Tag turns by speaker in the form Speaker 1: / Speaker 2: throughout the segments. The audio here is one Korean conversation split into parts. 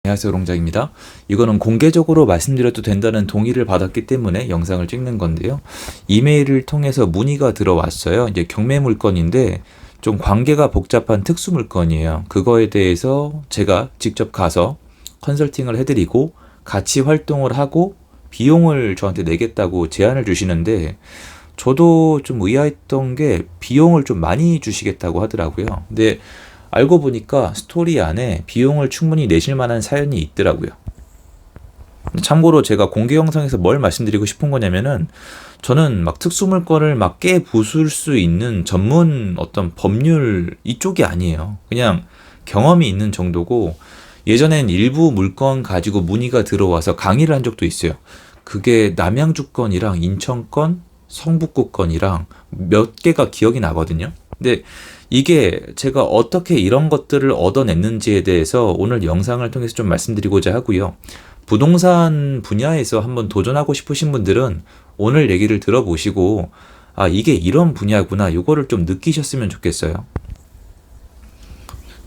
Speaker 1: 안녕하세요, 롱장입니다. 이거는 공개적으로 말씀드려도 된다는 동의를 받았기 때문에 영상을 찍는 건데요. 이메일을 통해서 문의가 들어왔어요. 이제 경매 물건인데 좀 관계가 복잡한 특수 물건이에요. 그거에 대해서 제가 직접 가서 컨설팅을 해드리고 같이 활동을 하고 비용을 저한테 내겠다고 제안을 주시는데 저도 좀 의아했던 게 비용을 좀 많이 주시겠다고 하더라고요. 근데 알고 보니까 스토리 안에 비용을 충분히 내실 만한 사연이 있더라고요. 참고로 제가 공개 영상에서 뭘 말씀드리고 싶은 거냐면은 저는 막 특수물건을 막 깨부술 수 있는 전문 어떤 법률 이쪽이 아니에요. 그냥 경험이 있는 정도고 예전엔 일부 물건 가지고 문의가 들어와서 강의를 한 적도 있어요. 그게 남양주 건이랑 인천 건, 성북구 건이랑 몇 개가 기억이 나거든요. 근데 이게 제가 어떻게 이런 것들을 얻어냈는지에 대해서 오늘 영상을 통해서 좀 말씀드리고자 하고요. 부동산 분야에서 한번 도전하고 싶으신 분들은 오늘 얘기를 들어보시고 아, 이게 이런 분야구나 이거를 좀 느끼셨으면 좋겠어요.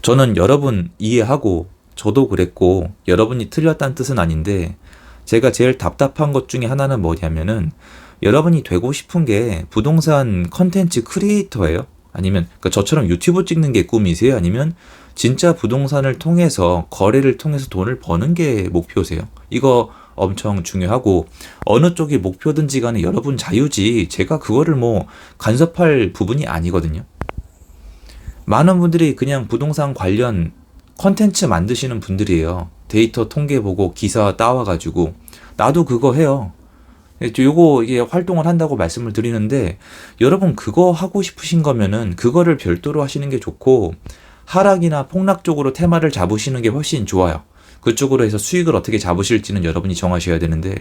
Speaker 1: 저는 여러분 이해하고 저도 그랬고 여러분이 틀렸다는 뜻은 아닌데 제가 제일 답답한 것 중에 하나는 뭐냐면은 여러분이 되고 싶은 게 부동산 컨텐츠 크리에이터예요? 아니면 저처럼 유튜브 찍는 게 꿈이세요? 아니면 진짜 부동산을 통해서 거래를 통해서 돈을 버는 게 목표세요? 이거 엄청 중요하고 어느 쪽이 목표든지 간에 여러분 자유지 제가 그거를 뭐 간섭할 부분이 아니거든요. 많은 분들이 그냥 부동산 관련 컨텐츠 만드시는 분들이에요. 데이터 통계 보고 기사 따와가지고 나도 그거 해요. 요거 이게 활동을 한다고 말씀을 드리는데 여러분 그거 하고 싶으신 거면은 그거를 별도로 하시는 게 좋고 하락이나 폭락 쪽으로 테마를 잡으시는 게 훨씬 좋아요. 그쪽으로 해서 수익을 어떻게 잡으실지는 여러분이 정하셔야 되는데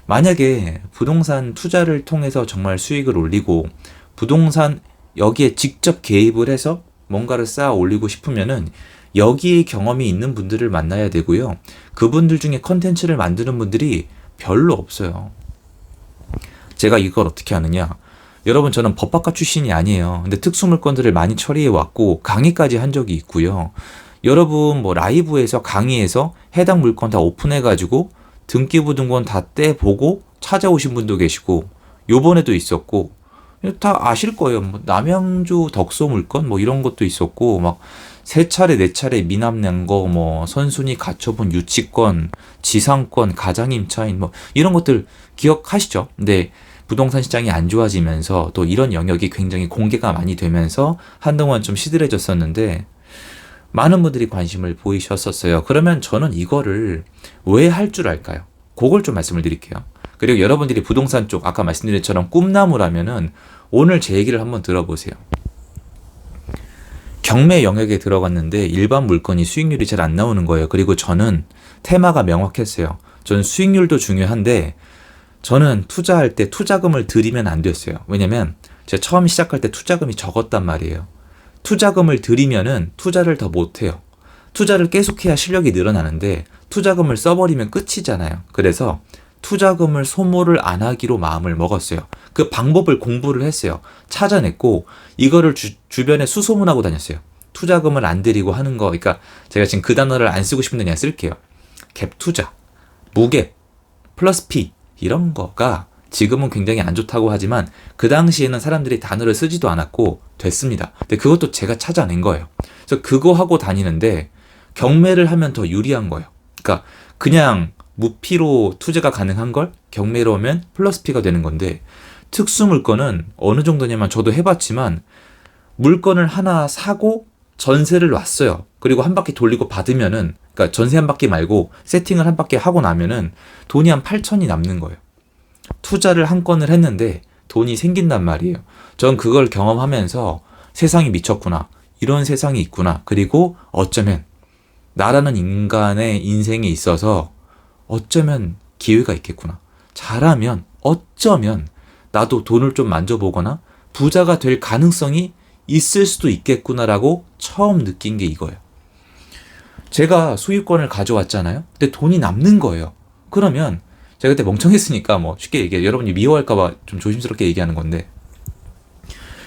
Speaker 1: 만약에 부동산 투자를 통해서 정말 수익을 올리고 부동산 여기에 직접 개입을 해서 뭔가를 쌓아 올리고 싶으면은 여기에 경험이 있는 분들을 만나야 되고요. 그분들 중에 컨텐츠를 만드는 분들이 별로 없어요. 제가 이걸 어떻게 하느냐. 여러분 저는 법학과 출신이 아니에요. 근데 특수물건들을 많이 처리해 왔고 강의까지 한 적이 있고요. 여러분 뭐 라이브에서 강의에서 해당 물건 다 오픈해 가지고 등기부등본 다 떼보고 찾아오신 분도 계시고 요번에도 있었고 다 아실 거예요. 뭐 남양주 덕소 물건 뭐 이런 것도 있었고 막 세 차례 네 차례 미납 낸거 뭐 선순위 가처분 유치권 지상권 가장 임차인 뭐 이런 것들 기억하시죠? 근데 부동산 시장이 안 좋아지면서 또 이런 영역이 굉장히 공개가 많이 되면서 한동안 좀 시들해졌었는데 많은 분들이 관심을 보이셨었어요. 그러면 저는 이거를 왜 할 줄 알까요? 그걸 좀 말씀을 드릴게요. 그리고 여러분들이 부동산 쪽 아까 말씀드린 것처럼 꿈나무라면은 오늘 제 얘기를 한번 들어보세요. 경매 영역에 들어갔는데 일반 물건이 수익률이 잘 안 나오는 거예요. 그리고 저는 테마가 명확했어요. 저는 수익률도 중요한데 저는 투자할 때 투자금을 들이면 안 됐어요. 왜냐면 제가 처음 시작할 때 투자금이 적었단 말이에요. 투자금을 들이면은 투자를 더 못해요. 투자를 계속해야 실력이 늘어나는데 투자금을 써버리면 끝이잖아요. 그래서 투자금을 소모를 안 하기로 마음을 먹었어요. 그 방법을 공부를 했어요. 찾아냈고 이거를 주변에 수소문하고 다녔어요. 투자금을 안 들이고 하는 거. 그러니까 제가 지금 그 단어를 안 쓰고 싶은데 그냥 쓸게요. 갭 투자, 무갭, 플러스 P 이런 거가 지금은 굉장히 안 좋다고 하지만 그 당시에는 사람들이 단어를 쓰지도 않았고 됐습니다. 근데 그것도 제가 찾아낸 거예요. 그래서 그거 하고 다니는데 경매를 하면 더 유리한 거예요. 그러니까 그냥 무피로 투자가 가능한 걸 경매로 하면 플러스 P가 되는 건데 특수물건은 어느 정도냐면 저도 해봤지만 물건을 하나 사고 전세를 놨어요. 그리고 한 바퀴 돌리고 받으면은 그러니까 전세 한 바퀴 말고 세팅을 한 바퀴 하고 나면은 돈이 한 8천이 남는 거예요. 투자를 한 건을 했는데 돈이 생긴단 말이에요. 전 그걸 경험하면서 세상이 미쳤구나. 이런 세상이 있구나. 그리고 어쩌면 나라는 인간의 인생에 있어서 어쩌면 기회가 있겠구나. 잘하면 어쩌면 나도 돈을 좀 만져보거나 부자가 될 가능성이 있을 수도 있겠구나라고 처음 느낀 게 이거예요. 제가 소유권을 가져왔잖아요. 근데 돈이 남는 거예요. 그러면 제가 그때 멍청했으니까 뭐 쉽게 얘기해. 여러분이 미워할까봐 좀 조심스럽게 얘기하는 건데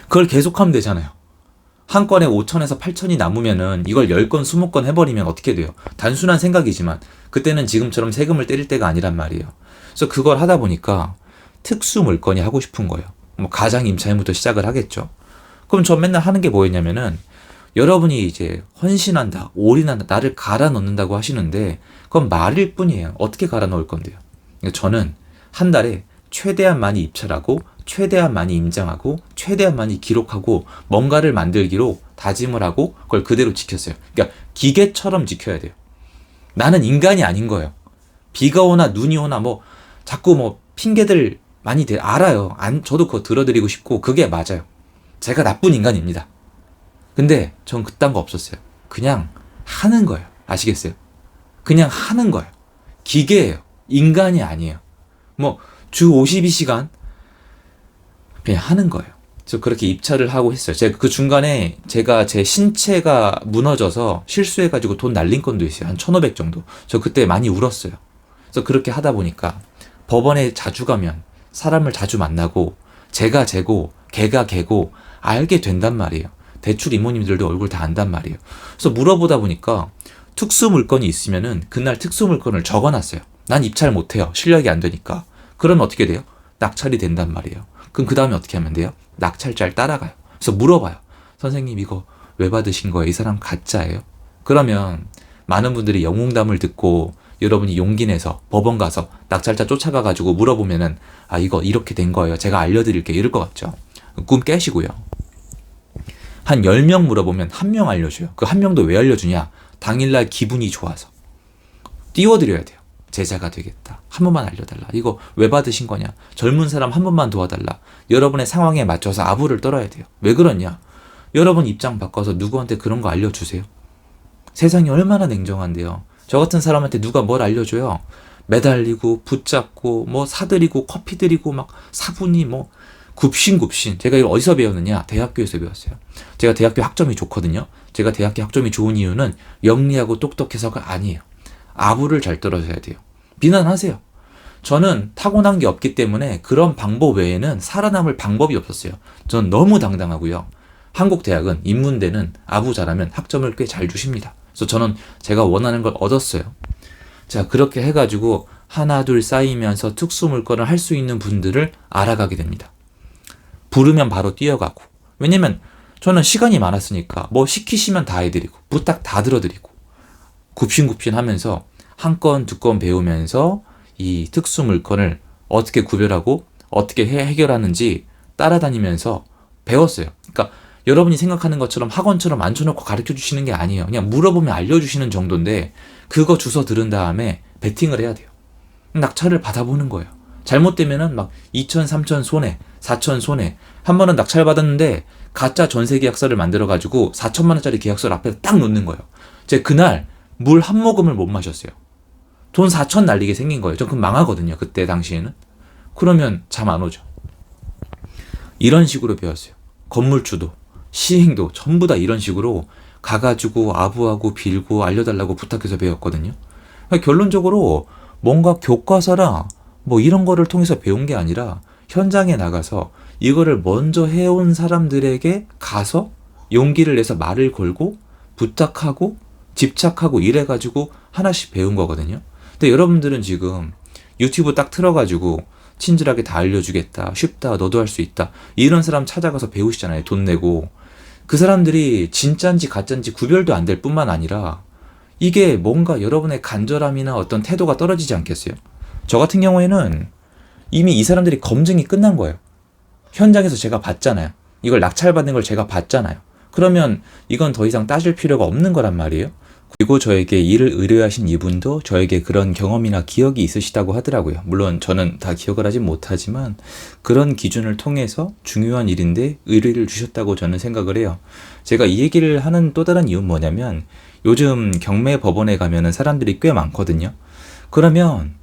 Speaker 1: 그걸 계속하면 되잖아요. 한 건에 5천에서 8천이 남으면은 이걸 10건, 20건 해버리면 어떻게 돼요? 단순한 생각이지만 그때는 지금처럼 세금을 때릴 때가 아니란 말이에요. 그래서 그걸 하다 보니까 특수 물건이 하고 싶은 거예요. 뭐 가장 임차인부터 시작을 하겠죠. 그럼 저 맨날 하는 게 뭐였냐면은 여러분이 이제 헌신한다, 올인한다, 나를 갈아 넣는다고 하시는데 그건 말일 뿐이에요. 어떻게 갈아 넣을 건데요? 저는 한 달에 최대한 많이 입찰하고 최대한 많이 임장하고 최대한 많이 기록하고 뭔가를 만들기로 다짐을 하고 그걸 그대로 지켰어요. 그러니까 기계처럼 지켜야 돼요. 나는 인간이 아닌 거예요. 비가 오나 눈이 오나 뭐 자꾸 뭐 핑계들 많이 알아요. 저도 그거 들어드리고 싶고 그게 맞아요. 제가 나쁜 인간입니다. 근데 전 그딴 거 없었어요. 그냥 하는 거예요. 아시겠어요? 그냥 하는 거예요. 기계예요. 인간이 아니에요. 뭐 주 52시간 그냥 하는 거예요. 저 그렇게 입찰을 하고 했어요. 제가 그 중간에 제 신체가 무너져서 실수해가지고 돈 날린 건도 있어요. 한 1,500 정도. 저 그때 많이 울었어요. 그래서 그렇게 하다 보니까 법원에 자주 가면 사람을 자주 만나고 제가 제고 걔가 걔고 알게 된단 말이에요. 대출 이모님들도 얼굴 다 안단 말이에요. 그래서 물어보다 보니까 특수 물건이 있으면은 그날 특수 물건을 적어놨어요. 난 입찰 못해요. 실력이 안 되니까. 그러면 어떻게 돼요? 낙찰이 된단 말이에요. 그럼 그 다음에 어떻게 하면 돼요? 낙찰자를 따라가요. 그래서 물어봐요. 선생님 이거 왜 받으신 거예요? 이 사람 가짜예요? 그러면 많은 분들이 영웅담을 듣고 여러분이 용기 내서 법원 가서 낙찰자 쫓아가가지고 물어보면은 아 이거 이렇게 된 거예요. 제가 알려드릴게요. 이럴 것 같죠? 꿈 깨시고요. 한 10명 물어보면 1명 알려줘요. 그 1명도 왜 알려주냐? 당일날 기분이 좋아서. 띄워드려야 돼요. 제자가 되겠다. 한 번만 알려달라. 이거 왜 받으신 거냐? 젊은 사람 한 번만 도와달라. 여러분의 상황에 맞춰서 아부를 떨어야 돼요. 왜 그러냐? 여러분 입장 바꿔서 누구한테 그런 거 알려주세요. 세상이 얼마나 냉정한데요. 저 같은 사람한테 누가 뭘 알려줘요? 매달리고 붙잡고 뭐 사드리고 커피 드리고 막 사분이 뭐 굽신굽신. 제가 이걸 어디서 배웠느냐? 대학교에서 배웠어요. 제가 대학교 학점이 좋거든요. 제가 대학교 학점이 좋은 이유는 영리하고 똑똑해서가 아니에요. 아부를 잘 떨어져야 돼요. 비난하세요. 저는 타고난 게 없기 때문에 그런 방법 외에는 살아남을 방법이 없었어요. 전 너무 당당하고요. 한국 대학은 인문대는 아부 잘하면 학점을 꽤 잘 주십니다. 그래서 저는 제가 원하는 걸 얻었어요. 자, 그렇게 해가지고 하나 둘 쌓이면서 특수 물건을 할 수 있는 분들을 알아가게 됩니다. 부르면 바로 뛰어가고. 왜냐면 저는 시간이 많았으니까 뭐 시키시면 다 해드리고 부탁 다 들어드리고 굽신굽신 하면서 한 건, 두 건 배우면서 이 특수 물건을 어떻게 구별하고 어떻게 해결하는지 따라다니면서 배웠어요. 그러니까 여러분이 생각하는 것처럼 학원처럼 앉혀놓고 가르쳐 주시는 게 아니에요. 그냥 물어보면 알려주시는 정도인데 그거 주워 들은 다음에 베팅을 해야 돼요. 낙찰을 받아보는 거예요. 잘못되면은 막 2천, 3천 손해, 4천 손해. 한 번은 낙찰 받았는데 가짜 전세 계약서를 만들어가지고 4천만 원짜리 계약서를 앞에 딱 놓는 거예요. 제가 그날 물 한 모금을 못 마셨어요. 돈 4천 날리게 생긴 거예요. 전 그럼 망하거든요. 그때 당시에는. 그러면 잠 안 오죠. 이런 식으로 배웠어요. 건물주도, 시행도 전부 다 이런 식으로 가가지고 아부하고 빌고 알려달라고 부탁해서 배웠거든요. 그러니까 결론적으로 뭔가 교과서라 뭐 이런 거를 통해서 배운 게 아니라 현장에 나가서 이거를 먼저 해온 사람들에게 가서 용기를 내서 말을 걸고 부탁하고 집착하고 이래가지고 하나씩 배운 거거든요. 근데 여러분들은 지금 유튜브 딱 틀어가지고 친절하게 다 알려주겠다, 쉽다, 너도 할 수 있다 이런 사람 찾아가서 배우시잖아요. 돈 내고. 그 사람들이 진짜인지 가짜인지 구별도 안 될 뿐만 아니라 이게 뭔가 여러분의 간절함이나 어떤 태도가 떨어지지 않겠어요? 저 같은 경우에는 이미 이 사람들이 검증이 끝난 거예요. 현장에서 제가 봤잖아요. 이걸 낙찰받는 걸 제가 봤잖아요. 그러면 이건 더 이상 따질 필요가 없는 거란 말이에요. 그리고 저에게 일을 의뢰하신 이분도 저에게 그런 경험이나 기억이 있으시다고 하더라고요. 물론 저는 다 기억을 하진 못하지만 그런 기준을 통해서 중요한 일인데 의뢰를 주셨다고 저는 생각을 해요. 제가 이 얘기를 하는 또 다른 이유는 뭐냐면 요즘 경매 법원에 가면은 사람들이 꽤 많거든요. 그러면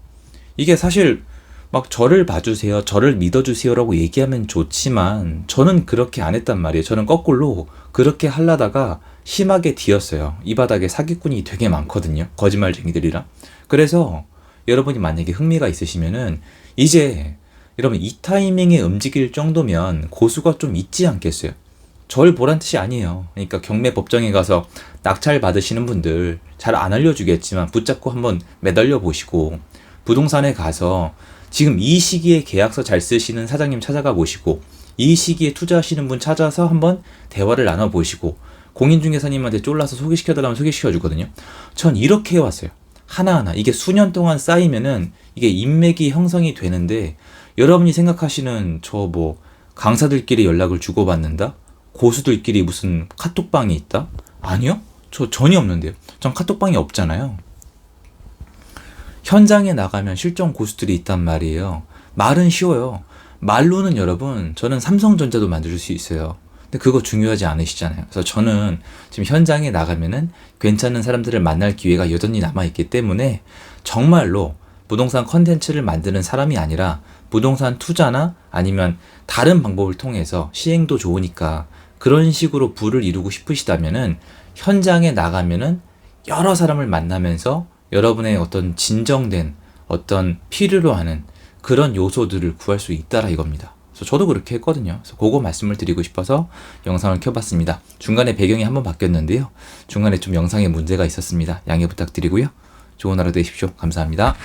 Speaker 1: 이게 사실 막 저를 봐주세요, 저를 믿어주세요라고 얘기하면 좋지만 저는 그렇게 안 했단 말이에요. 저는 거꾸로 그렇게 하려다가 심하게 뒤었어요. 이 바닥에 사기꾼이 되게 많거든요. 거짓말쟁이들이랑. 그래서 여러분이 만약에 흥미가 있으시면은 이제 여러분 이 타이밍에 움직일 정도면 고수가 좀 있지 않겠어요? 절 보란 뜻이 아니에요. 그러니까 경매 법정에 가서 낙찰 받으시는 분들 잘 안 알려주겠지만 붙잡고 한번 매달려 보시고, 부동산에 가서 지금 이 시기에 계약서 잘 쓰시는 사장님 찾아가 보시고, 이 시기에 투자하시는 분 찾아서 한번 대화를 나눠 보시고, 공인중개사님한테 쫄라서 소개시켜달라면 소개시켜 주거든요. 전 이렇게 해왔어요. 하나하나 이게 수년 동안 쌓이면은 이게 인맥이 형성이 되는데, 여러분이 생각하시는 저 뭐 강사들끼리 연락을 주고받는다? 고수들끼리 무슨 카톡방이 있다? 아니요? 저 전혀 없는데요. 전 카톡방이 없잖아요. 현장에 나가면 실전 고수들이 있단 말이에요. 말은 쉬워요. 말로는 여러분, 저는 삼성전자도 만들 수 있어요. 근데 그거 중요하지 않으시잖아요. 그래서 저는 지금 현장에 나가면은 괜찮은 사람들을 만날 기회가 여전히 남아있기 때문에 정말로 부동산 컨텐츠를 만드는 사람이 아니라 부동산 투자나 아니면 다른 방법을 통해서 시행도 좋으니까 그런 식으로 부를 이루고 싶으시다면은 현장에 나가면은 여러 사람을 만나면서 여러분의 어떤 진정된 어떤 필요로 하는 그런 요소들을 구할 수 있다라 이겁니다. 그래서 저도 그렇게 했거든요. 그래서 그거 말씀을 드리고 싶어서 영상을 켜봤습니다. 중간에 배경이 한번 바뀌었는데요. 중간에 좀 영상에 문제가 있었습니다. 양해 부탁드리고요. 좋은 하루 되십시오. 감사합니다.